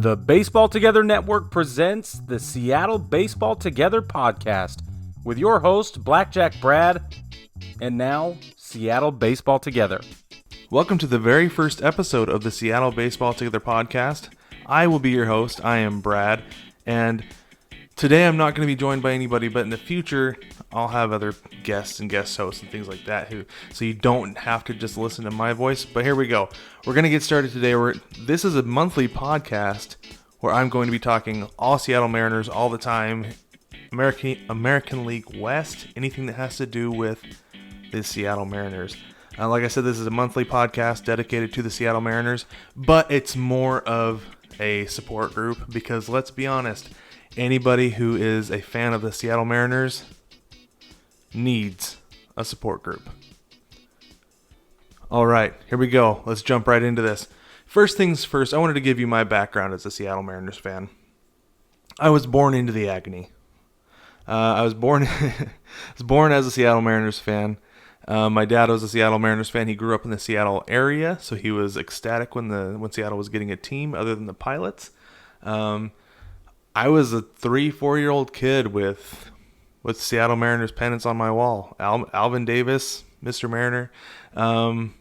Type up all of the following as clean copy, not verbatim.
The Baseball Together Network presents the Seattle Baseball Together podcast with your host, Blackjack Brad, and now, Seattle Baseball Together. Welcome to the very first episode of the Seattle Baseball Together podcast. I will be your host. I am Brad, and today I'm not going to be joined by anybody, but in the future, I'll have other guests and guest hosts and things like that, so you don't have to just listen to my voice. But here we go. We're going to get started today. This is a monthly podcast where I'm going to be talking all Seattle Mariners all the time, American League West, anything that has to do with the Seattle Mariners. Like I said, this is a monthly podcast dedicated to the Seattle Mariners, but it's more of a support group because, let's be honest, anybody who is a fan of the Seattle Mariners needs a support group. All right, here we go. Let's jump right into this. First things first, I wanted to give you my background as a Seattle Mariners fan. I was born into the agony. I was born as a Seattle Mariners fan. My dad was a Seattle Mariners fan. He grew up in the Seattle area, so he was ecstatic when Seattle was getting a team other than the Pilots. I was a 3-4-year-old kid with Seattle Mariners pennants on my wall. Alvin Davis, Mr. Mariner.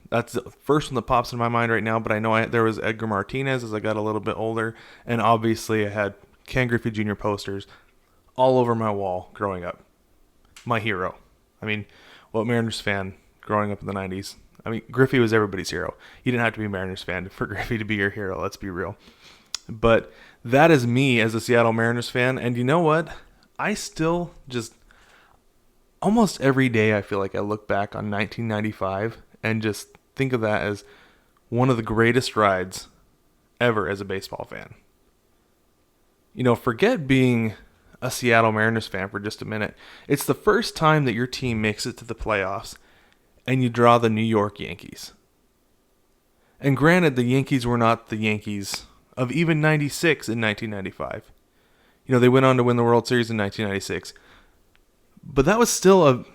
That's the first one that pops in my mind right now, but I know there was Edgar Martinez as I got a little bit older, and obviously I had Ken Griffey Jr. posters all over my wall growing up. My hero. I mean, what Mariners fan growing up in the 90s? I mean, Griffey was everybody's hero. You didn't have to be a Mariners fan for Griffey to be your hero, let's be real. But that is me as a Seattle Mariners fan, and you know what? I still just, almost every day I feel like I look back on 1995 and just think of that as one of the greatest rides ever as a baseball fan. You know, forget being a Seattle Mariners fan for just a minute. It's the first time that your team makes it to the playoffs and you draw the New York Yankees. And granted, the Yankees were not the Yankees of even 96 in 1995. You know, they went on to win the World Series in 1996. But that was still a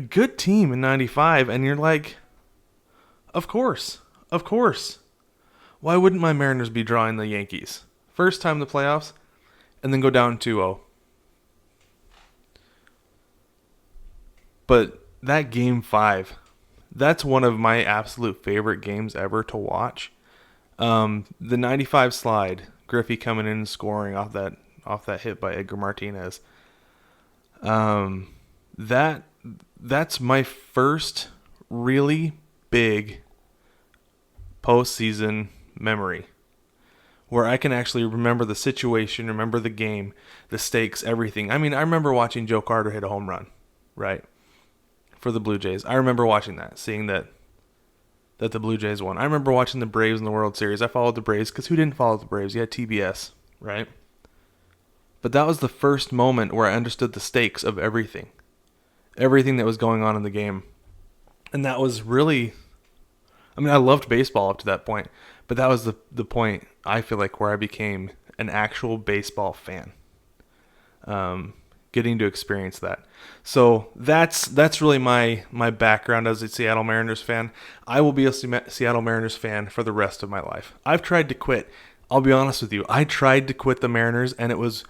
good team in 95, and you're like, of course. Why wouldn't my Mariners be drawing the Yankees? First time in the playoffs, and then go down 2-0. But that Game 5, that's one of my absolute favorite games ever to watch. The 95 slide, Griffey coming in and scoring off that hit by Edgar Martinez. That's my first really big postseason memory where I can actually remember the situation, remember the game, the stakes, everything. I mean, I remember watching Joe Carter hit a home run, right, for the Blue Jays. I remember watching that, seeing that the Blue Jays won. I remember watching the Braves in the World Series. I followed the Braves because who didn't follow the Braves? You had TBS, right? But that was the first moment where I understood the stakes of everything that was going on in the game. And that was really, I mean, I loved baseball up to that point, but that was the point, I feel like, where I became an actual baseball fan. Getting to experience that. So that's really my background as a Seattle Mariners fan. I will be a Seattle Mariners fan for the rest of my life. I've tried to quit. I'll be honest with you. I tried to quit the Mariners, and it was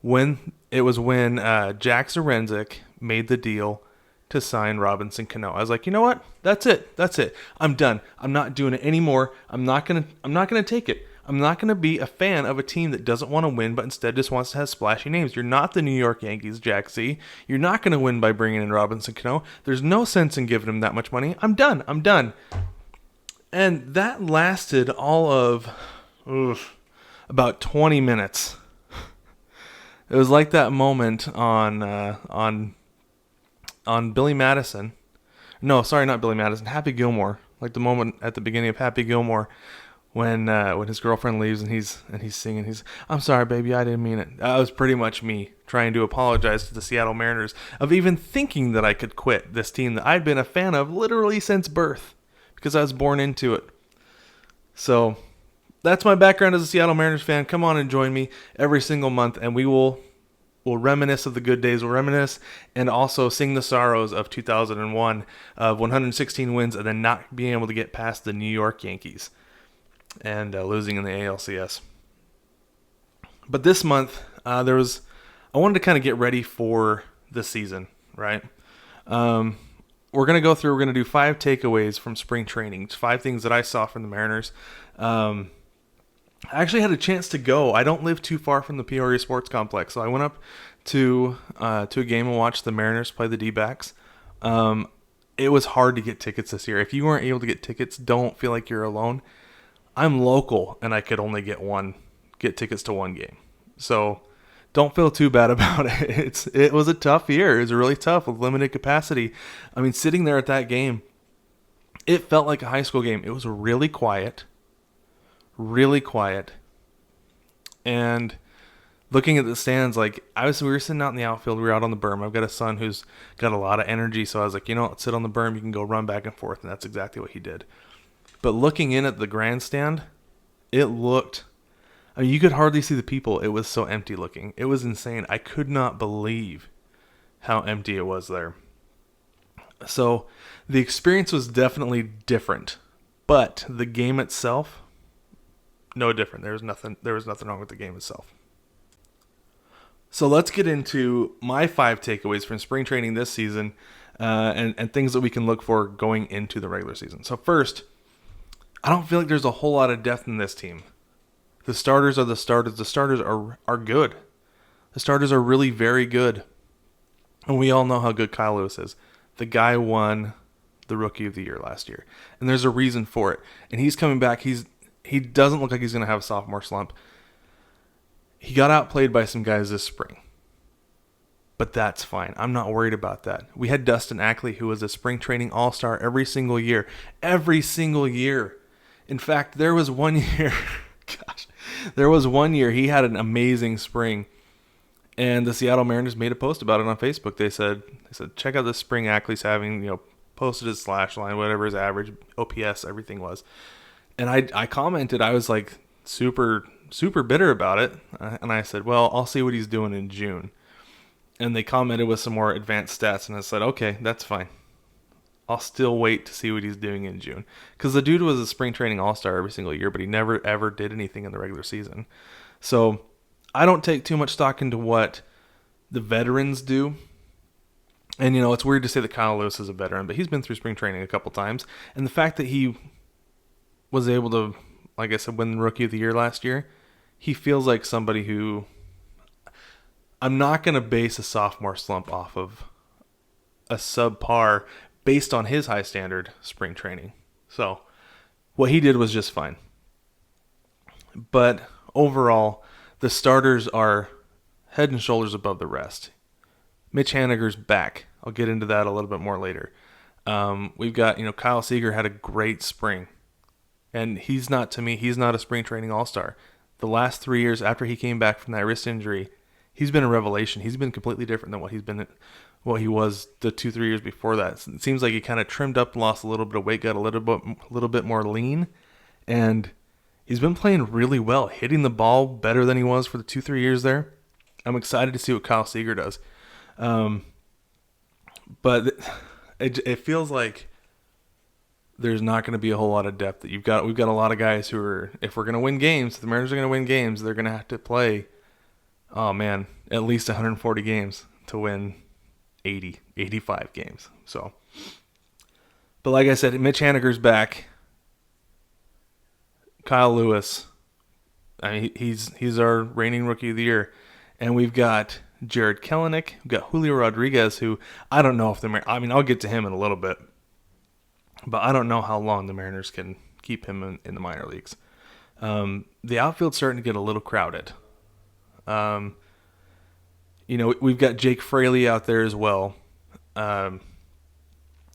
when Jack Zarenzik made the deal to sign Robinson Cano. I was like, you know what? That's it. I'm done. I'm not doing it anymore. I'm not gonna take it. I'm not gonna be a fan of a team that doesn't want to win, but instead just wants to have splashy names. You're not the New York Yankees, Jack Z. You're not gonna win by bringing in Robinson Cano. There's no sense in giving him that much money. I'm done. And that lasted all of about 20 minutes. It was like that moment on Billy Madison. No, sorry, not Billy Madison. Happy Gilmore. Like the moment at the beginning of Happy Gilmore when his girlfriend leaves and he's singing. I'm sorry, baby, I didn't mean it. That was pretty much me trying to apologize to the Seattle Mariners of even thinking that I could quit this team that I'd been a fan of literally since birth because I was born into it. So that's my background as a Seattle Mariners fan. Come on and join me every single month, and we'll reminisce of the good days. We'll reminisce and also sing the sorrows of 2001 of 116 wins and then not being able to get past the New York Yankees and losing in the ALCS. But this month, I wanted to kind of get ready for the season, right? We're going to do 5 takeaways from spring training. It's 5 things that I saw from the Mariners. I actually had a chance to go. I don't live too far from the Peoria Sports Complex, so I went up to a game and watched the Mariners play the D-backs. It was hard to get tickets this year. If you weren't able to get tickets, don't feel like you're alone. I'm local, and I could only get tickets to one game. So don't feel too bad about it. It was a tough year. It was really tough with limited capacity. I mean, sitting there at that game, it felt like a high school game. It was really quiet. Really quiet. And looking at the stands, we were sitting out in the outfield. We were out on the berm. I've got a son who's got a lot of energy, so I was like, let's sit on the berm. You can go run back and forth, and that's exactly what he did. But looking in at the grandstand, it looked, you could hardly see the people. It was so empty looking. It was insane. I could not believe how empty it was there. So the experience was definitely different, but the game itself, no different. There was nothing wrong with the game itself. So let's get into my 5 takeaways from spring training this season, and things that we can look for going into the regular season. So first, I don't feel like there's a whole lot of depth in this team. The starters are the starters. The starters are good. The starters are really very good. And we all know how good Kyle Lewis is. The guy won the Rookie of the Year last year. And there's a reason for it. And he's coming back. He doesn't look like he's going to have a sophomore slump. He got outplayed by some guys this spring. But that's fine. I'm not worried about that. We had Dustin Ackley, who was a spring training all-star every single year. Every single year. In fact, there was one year... There was one year he had an amazing spring, and the Seattle Mariners made a post about it on Facebook. They said, check out this spring Ackley's having, posted his slash line, whatever his average OPS, everything was. And I commented, I was like super, super bitter about it. And I said, well, I'll see what he's doing in June. And they commented with some more advanced stats, and I said, okay, that's fine. I'll still wait to see what he's doing in June. Because the dude was a spring training all-star every single year, but he never, ever did anything in the regular season. So I don't take too much stock into what the veterans do. And, it's weird to say that Kyle Lewis is a veteran, but he's been through spring training a couple times. And the fact that he was able to, like I said, win the Rookie of the Year last year, he feels like somebody who... I'm not going to base a sophomore slump off of a subpar based on his high standard spring training. So what he did was just fine. But overall, the starters are head and shoulders above the rest. Mitch Haniger's back. I'll get into that a little bit more later. We've got, Kyle Seeger had a great spring. And he's not a spring training all-star. The last 3 years after he came back from that wrist injury, he's been a revelation. He's been completely different than what he was the 2-3 years before that. It seems like he kind of trimmed up, lost a little bit of weight, got a little bit more lean, and he's been playing really well, hitting the ball better than he was for the 2-3 years there. I'm excited to see what Kyle Seeger does. But it feels like there's not going to be a whole lot of depth. We've got a lot of guys who are, if we're going to win games, if the Mariners are going to win games, they're going to have to play, at least 140 games to win 85 games. So, but like I said, Mitch Haniger's back. Kyle Lewis, he's our reigning Rookie of the Year, and we've got Jared Kalanick, we've got Julio Rodriguez, who I don't know if I'll get to him in a little bit, but I don't know how long the Mariners can keep him in the minor leagues. The outfield's starting to get a little crowded. We've got Jake Fraley out there as well.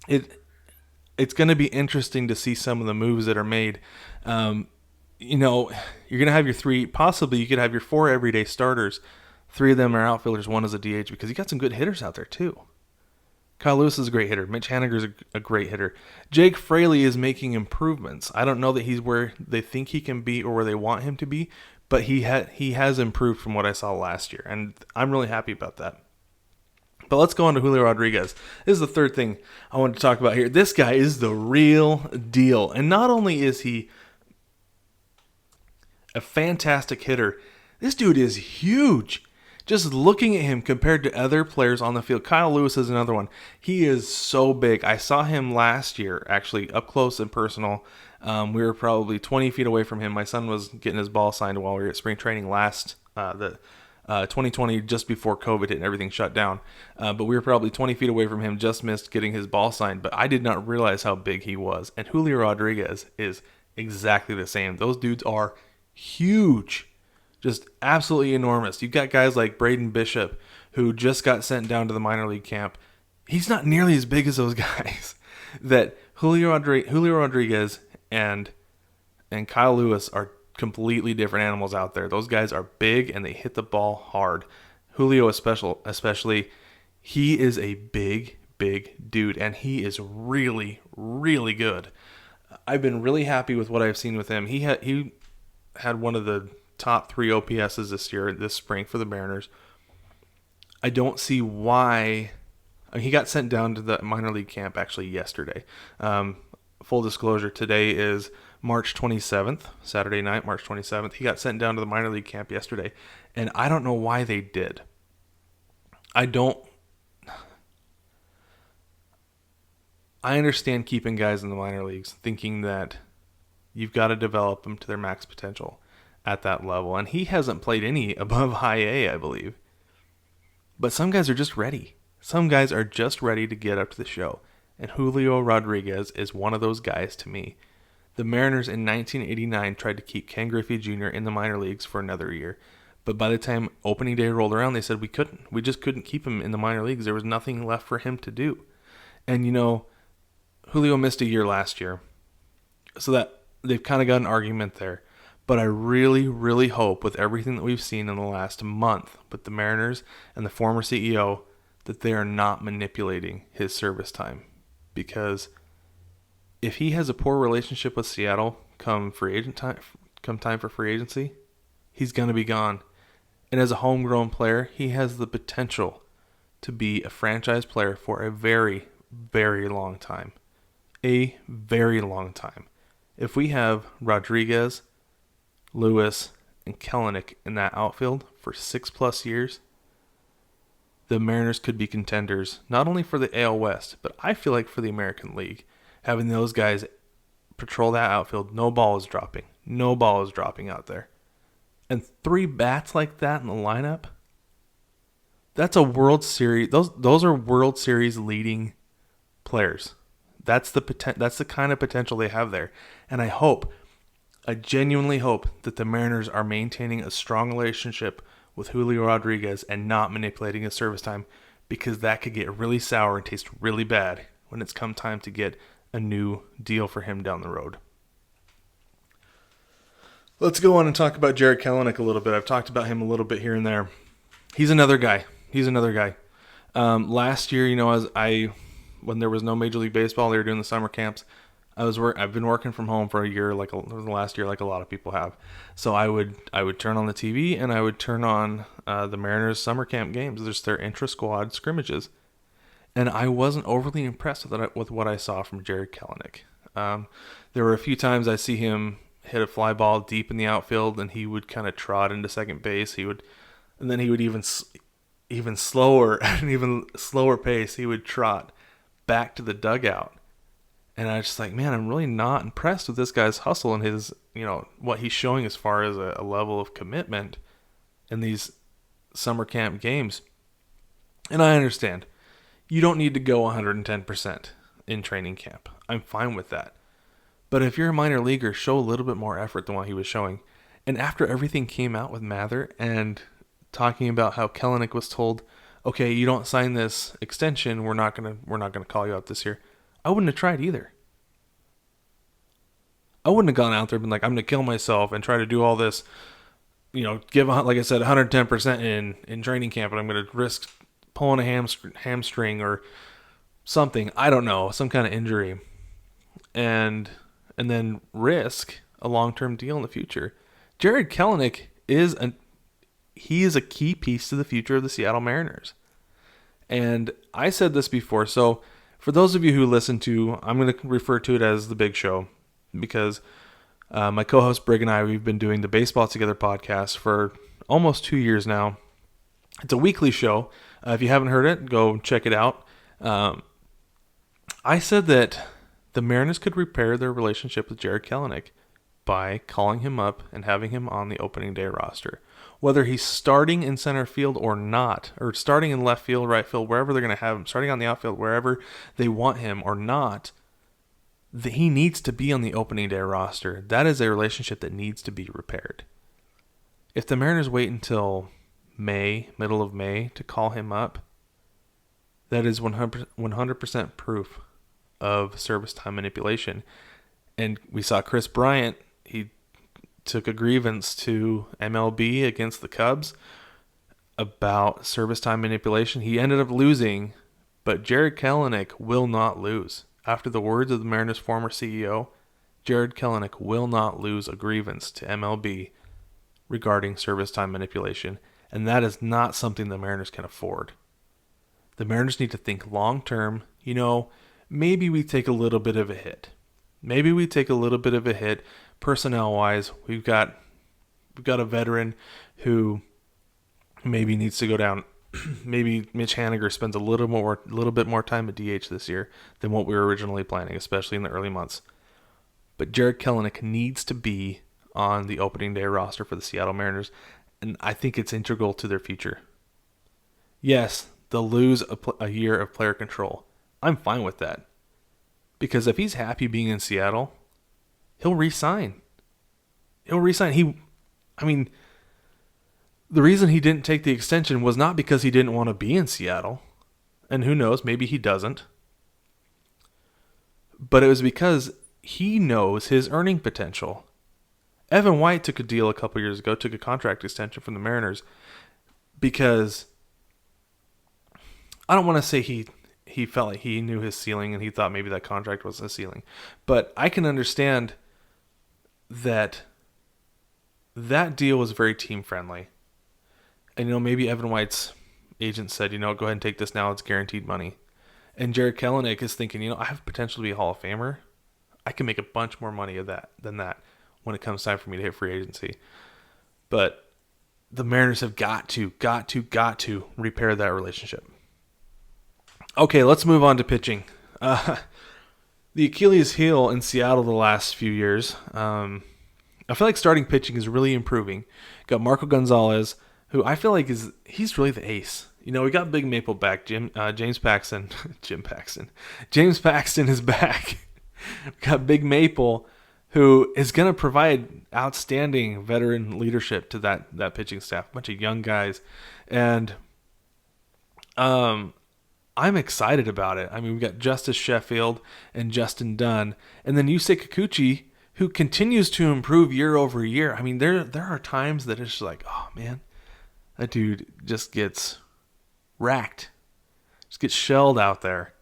It's going to be interesting to see some of the moves that are made. You're going to have your 3, possibly you could have your 4 everyday starters. 3 of them are outfielders, 1 is a DH, because you got some good hitters out there too. Kyle Lewis is a great hitter. Mitch Haniger's a great hitter. Jake Fraley is making improvements. I don't know that he's where they think he can be or where they want him to be, but he has improved from what I saw last year, and I'm really happy about that. But let's go on to Julio Rodriguez. This is the third thing I want to talk about here. This guy is the real deal. And not only is he a fantastic hitter, This dude is huge. Just looking at him compared to other players on the field. Kyle Lewis is another one. He is so big. I saw him last year, actually, up close and personal. We were probably 20 feet away from him. My son was getting his ball signed while we were at spring training last, 2020, just before COVID hit and everything shut down. But we were probably 20 feet away from him, just missed getting his ball signed. But I did not realize how big he was. And Julio Rodriguez is exactly the same. Those dudes are huge. Just absolutely enormous. You've got guys like Braden Bishop, who just got sent down to the minor league camp. He's not nearly as big as those guys. That Julio Rodriguez and Kyle Lewis are completely different animals out there. Those guys are big and they hit the ball hard. Julio especially, he is a big dude, and he is really, really good. I've been really happy with what I've seen with him. He had one of the top 3 OPSs this spring for the Mariners. I don't see why. He got sent down to the minor league camp actually yesterday. Full disclosure, today is March 27th, Saturday night, March 27th. He got sent down to the minor league camp yesterday, and I don't know why they did. I understand keeping guys in the minor leagues, thinking that you've got to develop them to their max potential at that level. And he hasn't played any above high A, I believe. But some guys are just ready. Some guys are just ready to get up to the show. And Julio Rodriguez is one of those guys to me. The Mariners in 1989 tried to keep Ken Griffey Jr. in the minor leagues for another year. But by the time opening day rolled around, they said we couldn't. We just couldn't keep him in the minor leagues. There was nothing left for him to do. And, Julio missed a year last year. So that they've kind of got an argument there. But I really, really hope with everything that we've seen in the last month with the Mariners and the former CEO that they are not manipulating his service time. Because if he has a poor relationship with Seattle come time for free agency, he's going to be gone. And as a homegrown player, he has the potential to be a franchise player for a very, very long time. A very long time. If we have Rodriguez, Lewis, and Kalanick in that outfield for 6+ years, the Mariners could be contenders, not only for the AL West, but I feel like for the American League. Having those guys patrol that outfield, no ball is dropping. No ball is dropping out there. And 3 bats like that in the lineup, that's a World Series. Those are World Series leading players. That's the kind of potential they have there. And I genuinely hope that the Mariners are maintaining a strong relationship with Julio Rodriguez and not manipulating his service time, because that could get really sour and taste really bad when it's come time to get a new deal for him down the road. Let's go on and talk about Jarred Kelenic a little bit. I've talked about him a little bit here and there. He's another guy. Last year, when there was no Major League Baseball, they were doing the summer camps. I've been working from home for a year, the last year, like a lot of people have. So I would turn on the TV and I would turn on the Mariners summer camp games. There's their intra-squad scrimmages, and I wasn't overly impressed with what I saw from Jarred Kelenic. There were a few times I see him hit a fly ball deep in the outfield, and he would kind of trot into second base. And then he would even slower at an even slower pace, he would trot back to the dugout. And I was just like, man, I'm really not impressed with this guy's hustle and his, what he's showing as far as a level of commitment in these summer camp games. And I understand. You don't need to go 110% in training camp. I'm fine with that. But if you're a minor leaguer, show a little bit more effort than what he was showing. And after everything came out with Mather and talking about how Kelenic was told, okay, you don't sign this extension, we're not gonna call you up this year. I wouldn't have tried either. I wouldn't have gone out there and been like, I'm going to kill myself and try to do all this, give, like I said, 110% in training camp, and I'm going to risk pulling a hamstring or something. I don't know, some kind of injury. And then risk a long-term deal in the future. Jarred Kelenic is a key piece to the future of the Seattle Mariners. And I said this before, so for those of you who listen to, I'm going to refer to it as the Big Show, because My co-host Brig and I, we've been doing the Baseball Together podcast for almost 2 years now. It's a weekly show. If you haven't heard it, go check it out. I said that the Mariners could repair their relationship with Jarred Kalanick by calling him up and having him on the opening day roster. Whether he's starting in center field or not, or starting in left field, right field, wherever they're going to have him, starting on the outfield, wherever they want him or not, he needs to be on the opening day roster. That is a relationship that needs to be repaired. If the Mariners wait until May, middle of May, to call him up, that is 100% proof of service time manipulation. And we saw Chris Bryant, he took a grievance to MLB against the Cubs about service time manipulation. He ended up losing, but Jarred Kalanick will not lose. After the words of the Mariners' former CEO, Jarred Kalanick will not lose a grievance to MLB regarding service time manipulation, and that is not something the Mariners can afford. The Mariners need to think long term. Maybe we take a little bit of a hit. Maybe we take a little bit of a hit personnel-wise. We've got a veteran who maybe needs to go down. Maybe Mitch Haniger spends a little bit more time at DH this year than what we were originally planning, especially in the early months. But Jarred Kelenic needs to be on the opening day roster for the Seattle Mariners, and I think it's integral to their future. Yes, they'll lose a year of player control. I'm fine with that. Because if he's happy being in Seattle, he'll re-sign. The reason he didn't take the extension was not because he didn't want to be in Seattle. And who knows, maybe he doesn't. But it was because he knows his earning potential. Evan White took a deal a couple years ago, took a contract extension from the Mariners because I don't want to say he felt like he knew his ceiling and he thought maybe that contract was his ceiling. But I can understand that deal was very team friendly. And, maybe Evan White's agent said, go ahead and take this now. It's guaranteed money. And Jarred Kelenic is thinking, I have potential to be a Hall of Famer. I can make a bunch more money than that when it comes time for me to hit free agency. But the Mariners have got to repair that relationship. Okay, let's move on to pitching. The Achilles heel in Seattle the last few years. I feel like starting pitching is really improving. Got Marco Gonzalez, who I feel like he's really the ace. We got Big Maple back. James Paxton. James Paxton is back. We got Big Maple, who is going to provide outstanding veteran leadership to that pitching staff. A bunch of young guys. And I'm excited about it. We've got Justice Sheffield and Justin Dunn. And then Yusei Kikuchi, who continues to improve year over year. There are times that it's just like, oh, man, that dude just gets racked. Just gets shelled out there.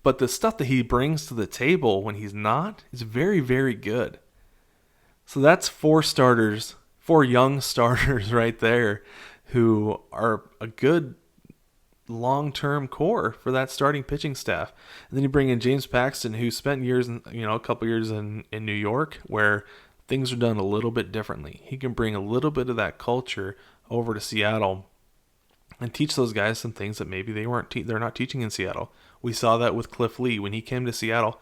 But the stuff that he brings to the table when he's not is very, very good. So that's four young starters right there who are a good long-term core for that starting pitching staff. And then you bring in James Paxton, who spent years, a couple years in New York, where things are done a little bit differently. He can bring a little bit of that culture over to Seattle and teach those guys some things that maybe they're not teaching in Seattle. We saw that with Cliff Lee when he came to Seattle.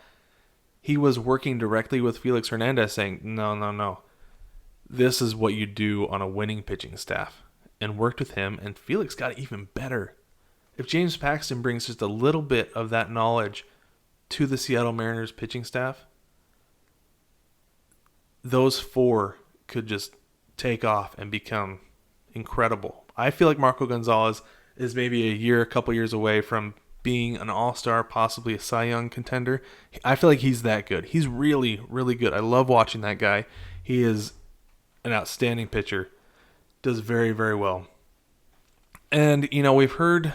He was working directly with Felix Hernandez, saying, "No, this is what you do on a winning pitching staff," and worked with him. And Felix got even better. If James Paxton brings just a little bit of that knowledge to the Seattle Mariners pitching staff, those four could just take off and become incredible. I feel like Marco Gonzalez is maybe a couple years away from being an all-star, possibly a Cy Young contender. I feel like he's that good. He's really, really good. I love watching that guy. He is an outstanding pitcher. Does very, very well. And, we've heard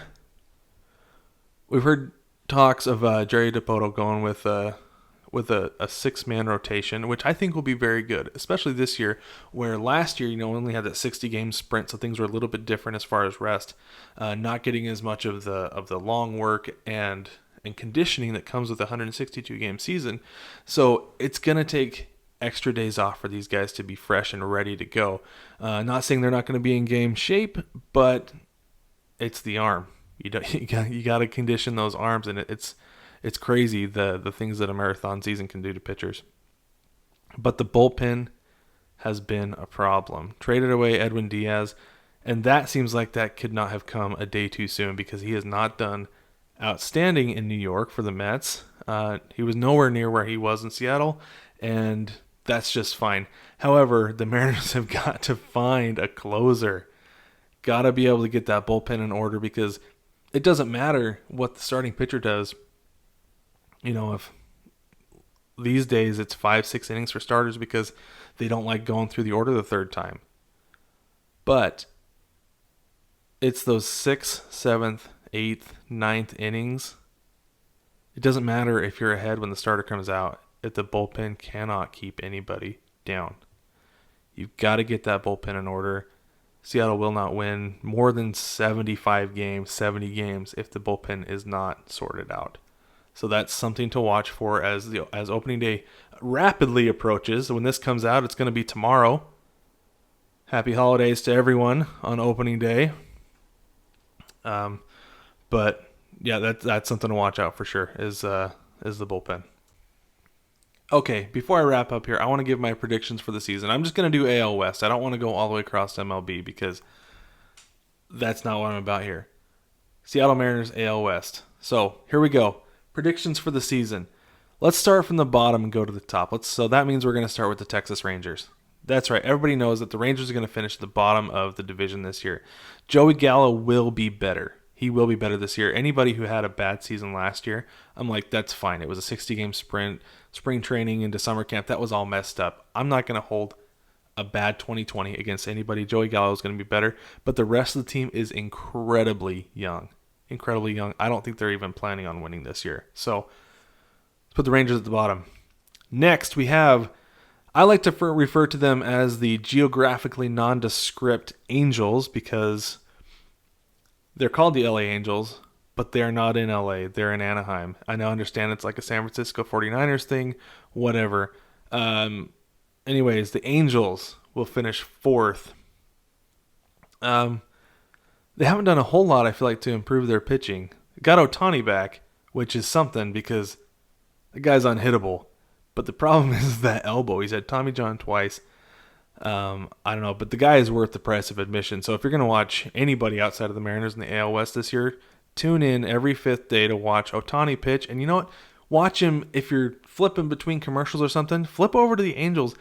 talks of Jerry Dipoto going with a six-man rotation, which I think will be very good, especially this year, where last year, we only had that 60-game sprint, so things were a little bit different as far as rest, not getting as much of the long work and conditioning that comes with a 162-game season. So it's going to take extra days off for these guys to be fresh and ready to go. Not saying they're not going to be in game shape, but it's the arm. You got to condition those arms, and it's crazy the things that a marathon season can do to pitchers. But the bullpen has been a problem. Traded away Edwin Diaz, and that seems like that could not have come a day too soon because he has not done outstanding in New York for the Mets. He was nowhere near where he was in Seattle, and that's just fine. However, the Mariners have got to find a closer. Got to be able to get that bullpen in order because it doesn't matter what the starting pitcher does. If these days it's 5-6 innings for starters because they don't like going through the order the third time. But it's those 6th, 7th, 8th, 9th innings. It doesn't matter if you're ahead when the starter comes out if the bullpen cannot keep anybody down. You've got to get that bullpen in order. Seattle will not win more than 70 games if the bullpen is not sorted out. So that's something to watch for as opening day rapidly approaches. When this comes out, it's going to be tomorrow. Happy holidays to everyone on opening day. But yeah, that's something to watch out for sure. Is the bullpen. Okay, before I wrap up here, I want to give my predictions for the season. I'm just going to do AL West. I don't want to go all the way across to MLB because that's not what I'm about here. Seattle Mariners AL West. So here we go. Predictions for the season. Let's start from the bottom and go to the top. So that means we're going to start with the Texas Rangers. That's right. Everybody knows that the Rangers are going to finish at the bottom of the division this year. Joey Gallo will be better. He will be better this year. Anybody who had a bad season last year, I'm like, that's fine. It was a 60-game sprint, spring training into summer camp. That was all messed up. I'm not going to hold a bad 2020 against anybody. Joey Gallo is going to be better, but the rest of the team is incredibly young. Incredibly young. I don't think they're even planning on winning this year. So let's put the Rangers at the bottom. Next, we have, I like to refer to them as the geographically nondescript Angels because they're called the LA Angels, but they're not in LA. They're in Anaheim. I now understand it's like a San Francisco 49ers thing, whatever. Anyways, the Angels will finish 4th. They haven't done a whole lot, I feel like, to improve their pitching. Got Ohtani back, which is something because the guy's unhittable. But the problem is that elbow. He's had Tommy John twice. I don't know, but the guy is worth the price of admission. So if you're going to watch anybody outside of the Mariners in the AL West this year, tune in every 5th day to watch Ohtani pitch. And you know what? Watch him, if you're flipping between commercials or something, flip over to the Angels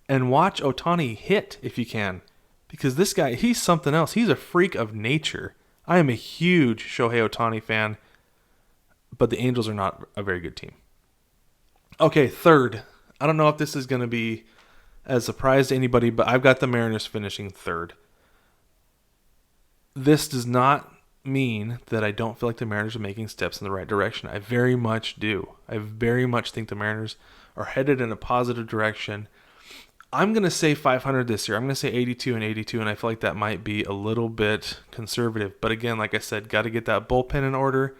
and watch Ohtani hit if you can. Because this guy, he's something else. He's a freak of nature. I am a huge Shohei Ohtani fan, but the Angels are not a very good team. Okay, 3rd. I don't know if this is going to be as a surprise to anybody, but I've got the Mariners finishing 3rd. This does not mean that I don't feel like the Mariners are making steps in the right direction. I very much do. I very much think the Mariners are headed in a positive direction. I'm going to say 500 this year. I'm going to say 82 and 82, and I feel like that might be a little bit conservative. But again, like I said, got to get that bullpen in order.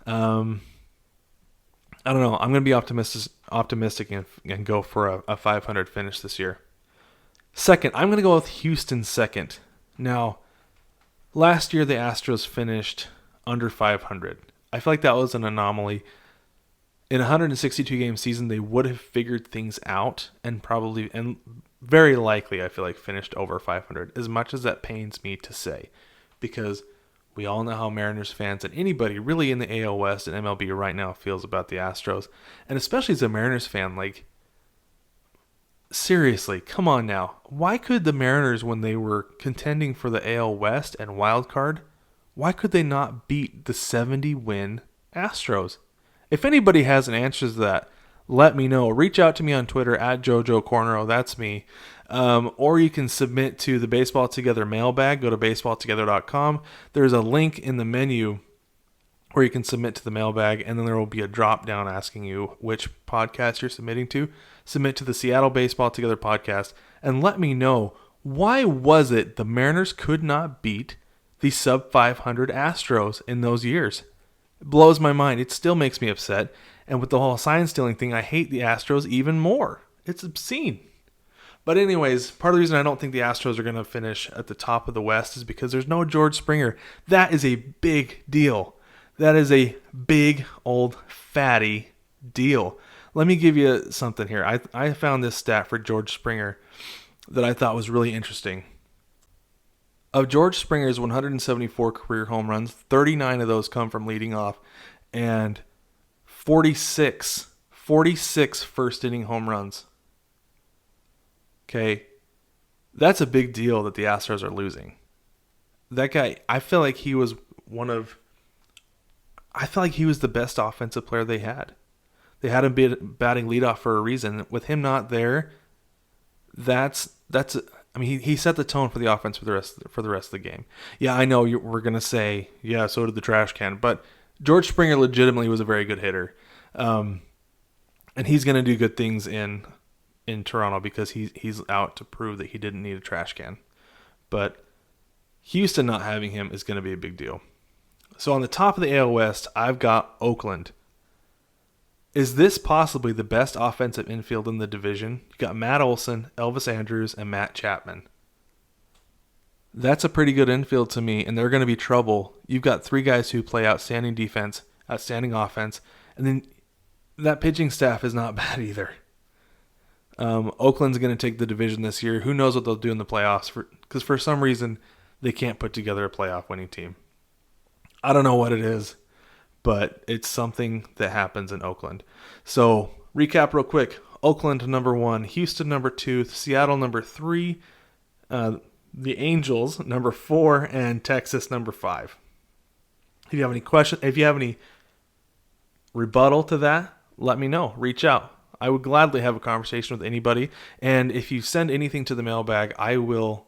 I don't know. I'm going to be optimistic and go for a 500 finish this year. 2nd, I'm going to go with Houston 2nd. Now, last year the Astros finished under 500. I feel like that was an anomaly. In a 162-game season, they would have figured things out and very likely, I feel like, finished over 500, as much as that pains me to say, because we all know how Mariners fans and anybody really in the AL West and MLB right now feels about the Astros, and especially as a Mariners fan, like, seriously, come on now. Why could the Mariners, when they were contending for the AL West and wild card, why could they not beat the 70-win Astros? If anybody has an answer to that, let me know. Reach out to me on Twitter at Jojo Cornero. That's me. Or you can submit to the Baseball Together mailbag. Go to baseballtogether.com. There's a link in the menu where you can submit to the mailbag, and then there will be a drop down asking you which podcast you're submitting to. Submit to the Seattle Baseball Together podcast, and let me know, why was it the Mariners could not beat the sub-500 Astros in those years? It blows my mind. It still makes me upset. And with the whole sign stealing thing, I hate the Astros even more. It's obscene. But anyways, part of the reason I don't think the Astros are going to finish at the top of the West is because there's no George Springer. That is a big deal. That is a big old fatty deal. Let me give you something here. I found this stat for George Springer that I thought was really interesting. Of George Springer's 174 career home runs, 39 of those come from leading off, and 46 first inning home runs. Okay, that's a big deal that the Astros are losing. That guy, I feel like he was the best offensive player they had. They had him batting leadoff for a reason. With him not there, he set the tone for the offense for the rest of the game. Yeah, I know we're gonna say, yeah, so did the trash can, but George Springer legitimately was a very good hitter, and he's gonna do good things in Toronto because he's out to prove that he didn't need a trash can. But Houston not having him is gonna be a big deal. So on the top of the AL West, I've got Oakland. Is this possibly the best offensive infield in the division? You got Matt Olson, Elvis Andrus, and Matt Chapman. That's a pretty good infield to me, and they're going to be trouble. You've got three guys who play outstanding defense, outstanding offense, and then that pitching staff is not bad either. Oakland's going to take the division this year. Who knows what they'll do in the playoffs? Because for some reason, they can't put together a playoff winning team. I don't know what it is, but it's something that happens in Oakland. So, recap real quick. Oakland number 1, Houston number 2, Seattle number 3, the Angels number 4, and Texas number 5. If you have any questions, if you have any rebuttal to that, let me know. Reach out. I would gladly have a conversation with anybody. And if you send anything to the mailbag, I'll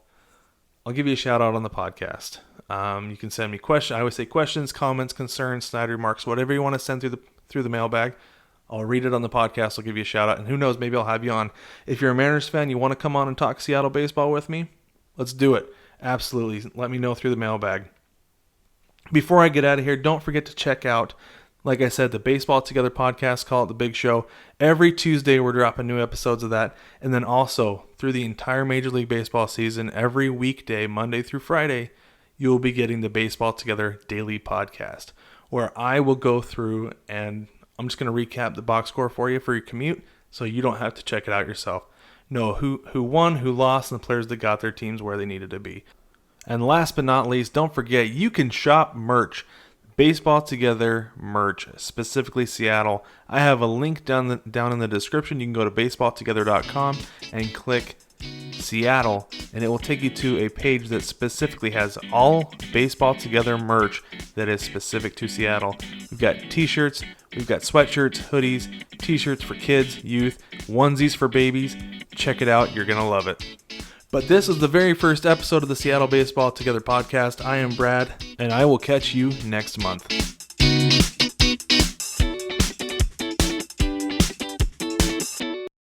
give you a shout out on the podcast. You can send me questions. I always say questions, comments, concerns, snide remarks, whatever you want to send through the mailbag. I'll read it on the podcast. I'll give you a shout out. And who knows, maybe I'll have you on. If you're a Mariners fan, you want to come on and talk Seattle baseball with me, let's do it. Absolutely. Let me know through the mailbag. Before I get out of here, don't forget to check out, like I said, the Baseball Together podcast, call it The Big Show. Every Tuesday we're dropping new episodes of that. And then also through the entire Major League Baseball season, every weekday, Monday through Friday, you will be getting the Baseball Together daily podcast, where I will go through and I'm just going to recap the box score for you for your commute so you don't have to check it out yourself. Know who won, who lost, and the players that got their teams where they needed to be. And last but not least, don't forget, you can shop merch. Baseball Together merch, specifically Seattle. I have a link down in the description. You can go to baseballtogether.com and click Seattle, and it will take you to a page that specifically has all Baseball Together merch that is specific to Seattle. We've got t-shirts, we've got sweatshirts, hoodies, t-shirts for kids, youth, onesies for babies. Check it out. You're going to love it. But this is the very first episode of the Seattle Baseball Together podcast. I am Brad, and I will catch you next month.